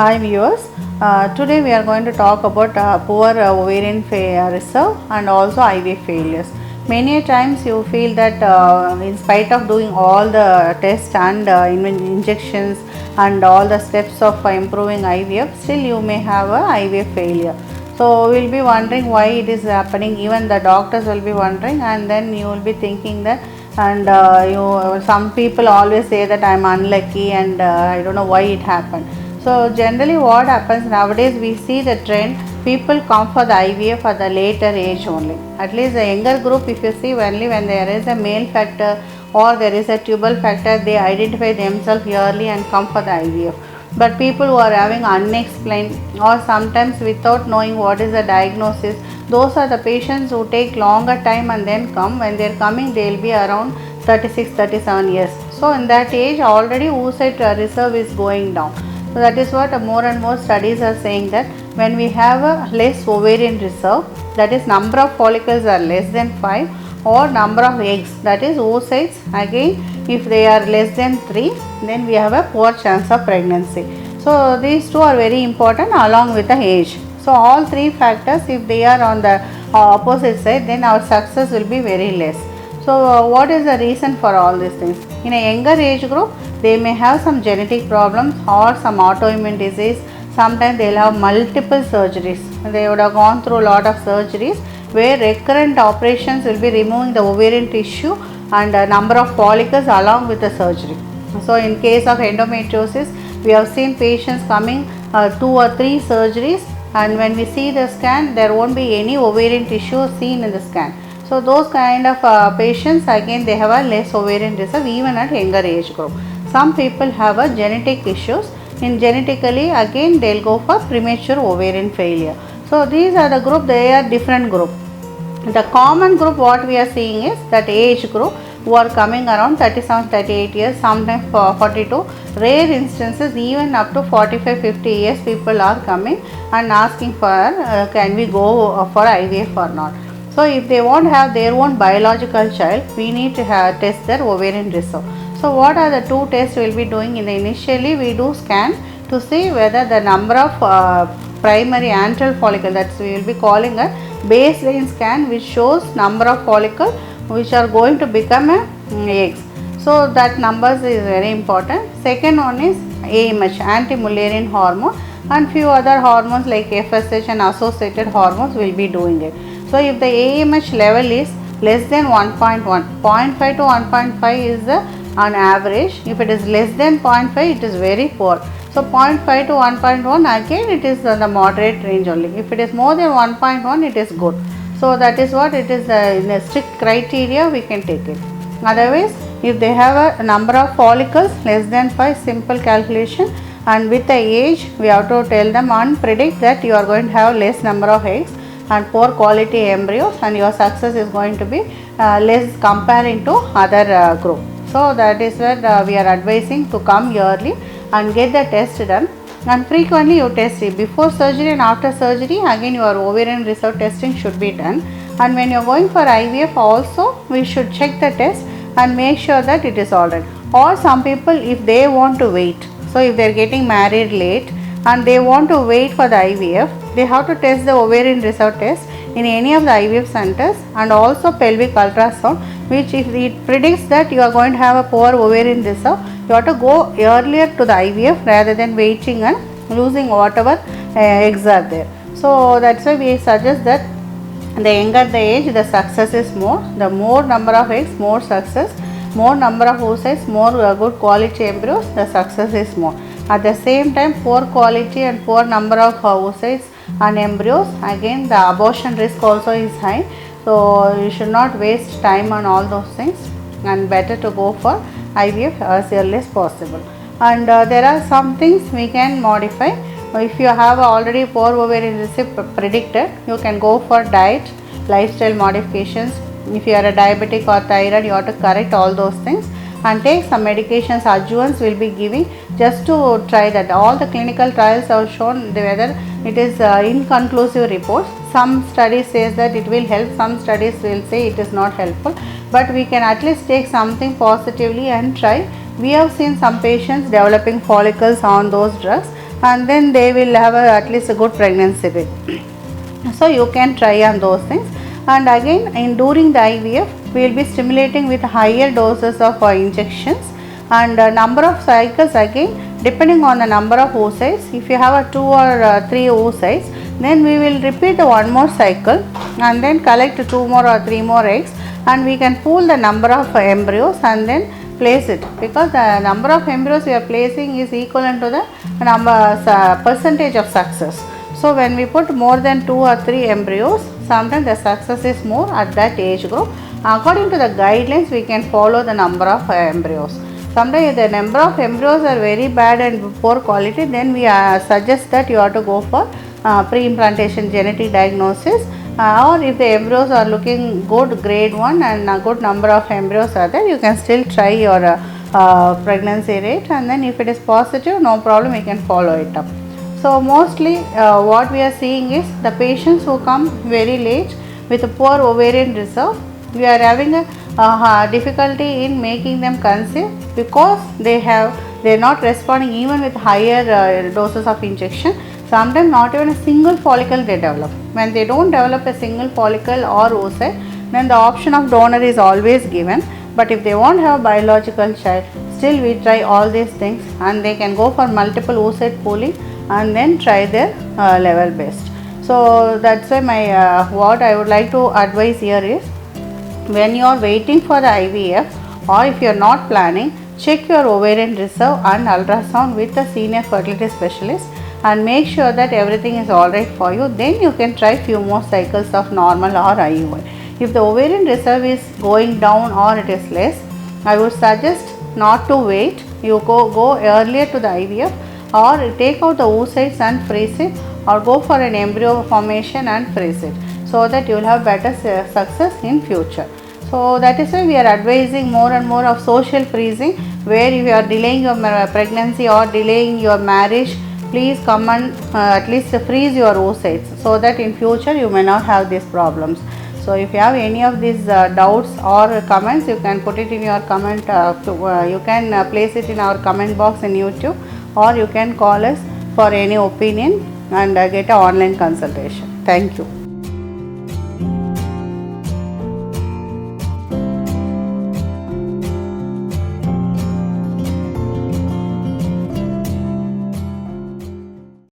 Hi viewers, today we are going to talk about poor ovarian reserve and also IVF failures. Many a times you feel that in spite of doing all the tests and injections and all the steps of improving IVF, still you may have a IVF failure. So we will be wondering why it is happening. Even the doctors will be wondering, and then you will be thinking that, and some people always say that I am unlucky and I don't know why it happened. So generally what happens nowadays, we see the trend, people come for the IVF at the later age only. At least the younger group, if you see, only when there is a male factor or there is a tubal factor, they identify themselves early and come for the IVF. But people who are having unexplained or sometimes without knowing what is the diagnosis, those are the patients who take longer time and then come. When they are coming, they will be around 36-37 years. So in that age already oocyte reserve is going down. So that is what more and more studies are saying, that when we have a less ovarian reserve, that is number of follicles are less than 5, or number of eggs, that is oocytes, again if they are less than 3, then we have a poor chance of pregnancy. So these two are very important along with the age. So all three factors, if they are on the opposite side, then our success will be very less. So what is the reason for all these things? In a younger age group, they may have some genetic problems or some autoimmune disease. Sometimes they will have multiple surgeries. They would have gone through a lot of surgeries where recurrent operations will be removing the ovarian tissue and a number of follicles along with the surgery. So in case of endometriosis, we have seen patients coming 2 or 3 surgeries, and when we see the scan, there won't be any ovarian tissue seen in the scan. So those kind of patients, again they have a less ovarian reserve even at younger age group. Some people have a genetic issues. In genetically, again they will go for premature ovarian failure. So these are the group, they are different group. The common group what we are seeing is that age group who are coming around 37-38 years, sometimes 42, rare instances even up to 45-50 years people are coming and asking for can we go for IVF or not. So if they won't have their own biological child, we need to test their ovarian reserve. So what are the two tests we will be doing? Initially we do scan to see whether the number of primary antral follicle, that's we will be calling a baseline scan, which shows number of follicles which are going to become eggs. So that numbers is very important. Second one is AMH, anti-Mullerian hormone, and few other hormones like FSH and associated hormones will be doing it. So if the AMH level is less than 1.1, 0.5 to 1.5 is on average. If it is less than 0.5, it is very poor. So 0.5 to 1.1, again it is on the moderate range only. If it is more than 1.1, it is good. So that is what it is, in a strict criteria we can take it. Otherwise, if they have a number of follicles less than 5, simple calculation, and with the age we have to tell them and predict that you are going to have less number of eggs and poor quality embryos, and your success is going to be less comparing to other group. So that is where we are advising to come yearly and get the test done, and frequently you test it before surgery and after surgery. Again your ovarian reserve testing should be done, and when you are going for IVF also we should check the test and make sure that it is alright. Or some people, if they want to wait, so if they are getting married late and they want to wait for the IVF, they have to test the ovarian reserve test in any of the IVF centers, and also pelvic ultrasound, which if it predicts that you are going to have a poor ovarian reserve, you have to go earlier to the IVF rather than waiting and losing whatever eggs are there. So that's why we suggest that the younger the age, the success is more. The more number of eggs, more success. More number of oocytes, more good quality embryos, the success is more. At the same time, poor quality and poor number of oocytes and embryos, again the abortion risk also is high. So you should not waste time on all those things, and better to go for IVF as early as possible. And there are some things we can modify. If you have already poor ovarian reserve predicted, you can go for diet, lifestyle modifications. If you are a diabetic or thyroid, you have to correct all those things and take some medications. Adjuvants will be giving just to try that. All the clinical trials have shown whether it is inconclusive reports. Some studies says that it will help, some studies will say it is not helpful, but we can at least take something positively and try. We have seen some patients developing follicles on those drugs, and then they will have at least a good pregnancy rate. So you can try on those things. And again, during the IVF, we will be stimulating with higher doses of injections, and number of cycles again depending on the number of oocytes. If you have a 2 or 3 oocytes, then we will repeat one more cycle and then collect 2 more or 3 more eggs, and we can pool the number of embryos and then place it, because the number of embryos we are placing is equivalent to the number percentage of success. So when we put more than 2 or 3 embryos, sometimes the success is more at that age group. According to the guidelines, we can follow the number of embryos. Sometimes if the number of embryos are very bad and poor quality, then we suggest that you have to go for pre-implantation genetic diagnosis, or if the embryos are looking good, grade 1, and a good number of embryos are there, you can still try your pregnancy rate, and then if it is positive, no problem, you can follow it up. So mostly what we are seeing is the patients who come very late with a poor ovarian reserve, we are having a difficulty in making them conceive, because they are not responding even with higher doses of injection. Sometimes not even a single follicle they develop. When they don't develop a single follicle or oocyte, then the option of donor is always given. But if they won't have biological child, still we try all these things, and they can go for multiple oocyte pooling and then try their level best. So that's why my what I would like to advise here is, when you are waiting for the IVF, or if you are not planning, check your ovarian reserve and ultrasound with a senior fertility specialist, and make sure that everything is alright for you. Then you can try few more cycles of normal or IUI. If the ovarian reserve is going down or it is less, I would suggest not to wait. You go earlier to the IVF, or take out the oocytes and freeze it, or go for an embryo formation and freeze it, so that you will have better success in future. So that is why we are advising more and more of social freezing, where if you are delaying your pregnancy or delaying your marriage, please come and at least freeze your oocytes, so that in future you may not have these problems. So if you have any of these doubts or comments, you can put it in your comment, you can place it in our comment box in YouTube, or you can call us for any opinion and get an online consultation. Thank you.